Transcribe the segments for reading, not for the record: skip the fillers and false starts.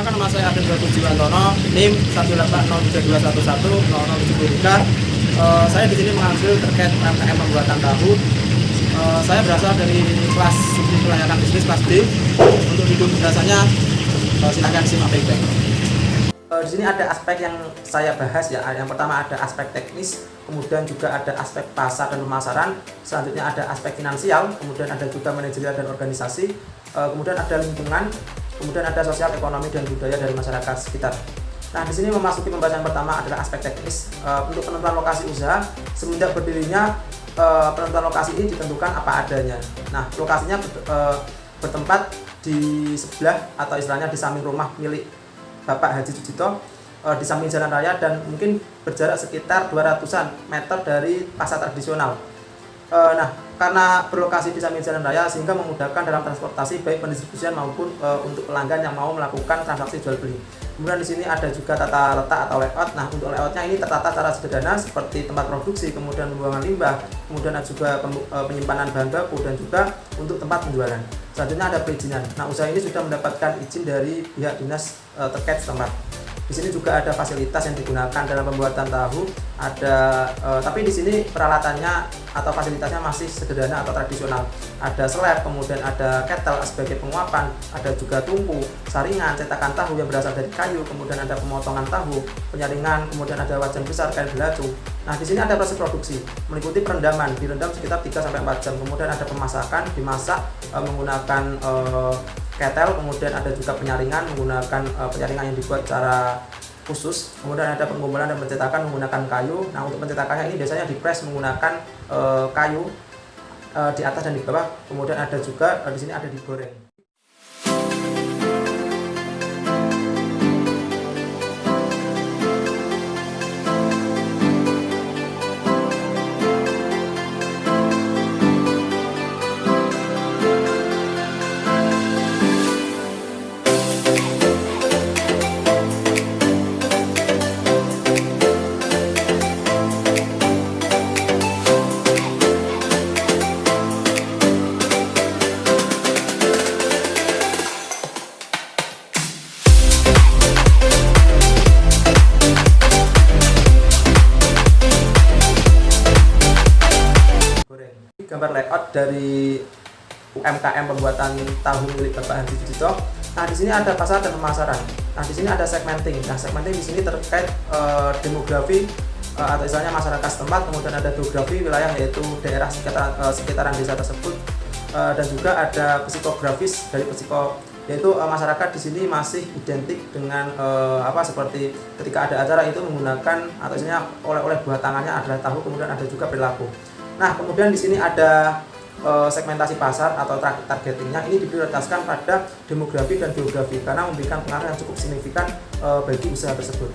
Perkenalkan, nama saya Aden Jiwantono, NIM 18072110073. Saya di sini mengambil terkait UMKM pembuatan tahu. Saya berasal dari kelas subsidi pelayanan bisnis kelas D. Untuk video penjelasannya silahkan simak baik-baik. Di sini ada aspek yang saya bahas ya. Yang pertama ada aspek teknis, kemudian juga ada aspek pasar dan pemasaran, selanjutnya ada aspek finansial, kemudian ada juga manajerial dan organisasi, kemudian ada lingkungan, kemudian ada sosial, ekonomi dan budaya dari masyarakat sekitar. Nah, di sini memasuki pembahasan pertama adalah aspek teknis. Untuk penentuan lokasi usaha, semenjak berdirinya penentuan lokasi ini ditentukan apa adanya. Nah, lokasinya bertempat di sebelah atau istilahnya di samping rumah milik Bapak Haji Sujito, di samping jalan raya, dan mungkin berjarak sekitar 200-an meter dari pasar tradisional. Nah, karena berlokasi di samping jalan raya sehingga memudahkan dalam transportasi baik pendistribusian maupun untuk pelanggan yang mau melakukan transaksi jual beli. Kemudian di sini ada juga tata letak atau layout. Nah, untuk layoutnya ini tertata secara sederhana seperti tempat produksi, kemudian pembuangan limbah, kemudian ada juga penyimpanan bahan baku, dan juga untuk tempat penjualan. Selanjutnya ada perizinan. Nah, usaha ini sudah mendapatkan izin dari pihak dinas terkait setempat. Di sini juga ada fasilitas yang digunakan dalam pembuatan tahu. Tapi di sini peralatannya atau fasilitasnya masih sederhana atau tradisional. Ada slab, kemudian ada kettle sebagai penguapan, ada juga tungku, saringan, cetakan tahu yang berasal dari kayu, kemudian ada pemotongan tahu, penyaringan, kemudian ada wajan besar, kain belatung. Nah, di sini ada proses produksi, meliputi perendaman, direndam sekitar 3-4 jam, kemudian ada pemasakan, dimasak menggunakan ketel, kemudian ada juga penyaringan menggunakan penyaringan yang dibuat secara khusus, kemudian ada pengumpulan dan pencetakan menggunakan kayu. Nah, untuk pencetakannya ini biasanya dipres menggunakan kayu di atas dan di bawah, kemudian ada juga di sini ada digoreng. Gambar layout dari UMKM pembuatan tahu milik Bapak Haji Sujito. Nah, di sini ada pasar dan pemasaran. Nah, di sini ada segmenting. Nah, segmenting di sini terkait demografi atau istilahnya masyarakat setempat, kemudian ada geografi wilayah yaitu daerah sekitaran desa tersebut, dan juga ada psikografis dari yaitu masyarakat di sini masih identik dengan seperti ketika ada acara itu menggunakan atau istilahnya oleh-oleh buah tangannya adalah tahu, kemudian ada juga perilaku. Nah, kemudian di sini ada segmentasi pasar atau targetingnya ini diprioritaskan pada demografi dan geografi karena memberikan pengaruh yang cukup signifikan bagi usaha tersebut.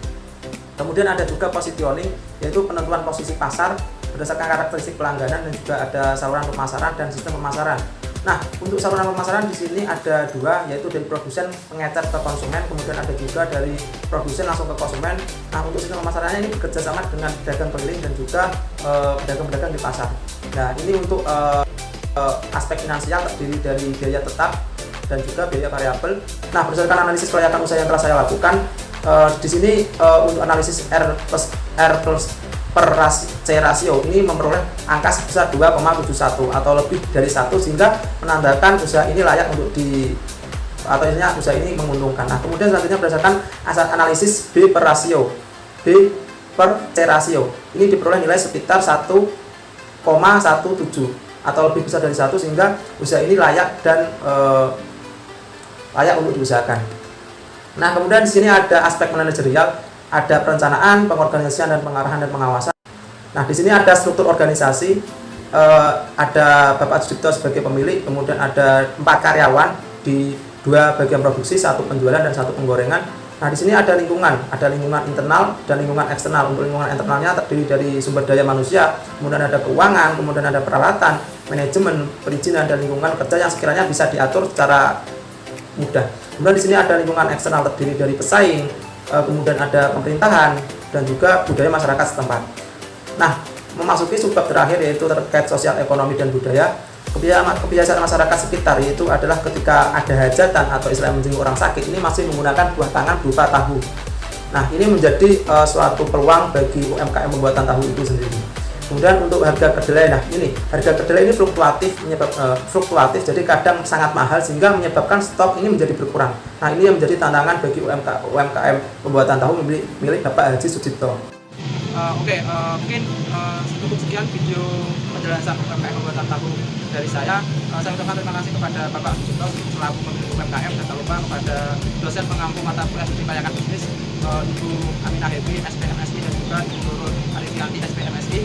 Kemudian ada juga positioning, yaitu penentuan posisi pasar berdasarkan karakteristik pelangganan, dan juga ada saluran pemasaran dan sistem pemasaran. Nah, untuk saluran pemasaran di sini ada dua, yaitu dari produsen pengecer ke konsumen, kemudian ada juga dari produsen langsung ke konsumen. Nah, untuk sistem pemasarannya ini bekerja sama dengan pedagang keliling dan juga pedagang-pedagang di pasar. Nah, ini untuk aspek finansial terdiri dari biaya tetap dan juga biaya variabel. Nah, berdasarkan analisis kelayakan usaha yang telah saya lakukan, di sini untuk analisis R plus per C rasio ini memperoleh angka sebesar 2,71 atau lebih dari 1, sehingga menandakan usaha ini layak untuk atau usaha ini menguntungkan. Nah, kemudian selanjutnya berdasarkan analisis B per rasio, B per C rasio ini diperoleh nilai sekitar 1,17 atau lebih besar dari 1, sehingga usaha ini layak dan layak untuk diusahakan. Nah, kemudian di sini ada aspek manajerial, ada perencanaan, pengorganisasian, dan pengarahan dan pengawasan. Nah, di sini ada struktur organisasi, ada Bapak Sujito sebagai pemilik, kemudian ada 4 karyawan di 2 bagian produksi, 1 penjualan dan 1 penggorengan. Nah, di sini ada lingkungan internal dan lingkungan eksternal. Untuk lingkungan internalnya terdiri dari sumber daya manusia, kemudian ada keuangan, kemudian ada peralatan, manajemen, perizinan, dan lingkungan kerja yang sekiranya bisa diatur secara mudah. Kemudian di sini ada lingkungan eksternal terdiri dari pesaing, kemudian ada pemerintahan, dan juga budaya masyarakat setempat. Nah, memasuki subbab terakhir yaitu terkait sosial, ekonomi, dan budaya. Kebiasaan masyarakat sekitar yaitu adalah ketika ada hajatan atau istilah menjenguk orang sakit ini masih menggunakan buah tangan berupa tahu. Nah, ini menjadi suatu peluang bagi UMKM pembuatan tahu itu sendiri. Kemudian untuk harga kedelai, nah ini harga kedelai ini fluktuatif, jadi kadang sangat mahal sehingga menyebabkan stok ini menjadi berkurang. Nah, ini yang menjadi tantangan bagi UMKM pembuatan tahu milik Bapak Haji Sudipto. Mungkin cukup sekian video penjelasan UMKM pembuatan tahu dari saya. Saya ucapkan terima kasih kepada Bapak Sudipto selaku pemilik UMKM, dan tak lupa kepada dosen pengampu mata kuliah studi pelayanan bisnis Ibu Aminah Happy SPMSI, dan juga Ibu Nurul Arifianti SPMSI,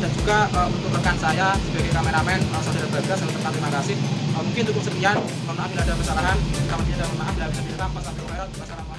dan juga untuk rekan saya sebagai kameramen Saudara Bagas, saya ucapkan terima kasih. Mungkin cukup sekian, mohon maaf bila ada kesalahan, kami mohon maaf bila bisa direkam. Wassalamualaikum warahmatullahi wabarakatuh.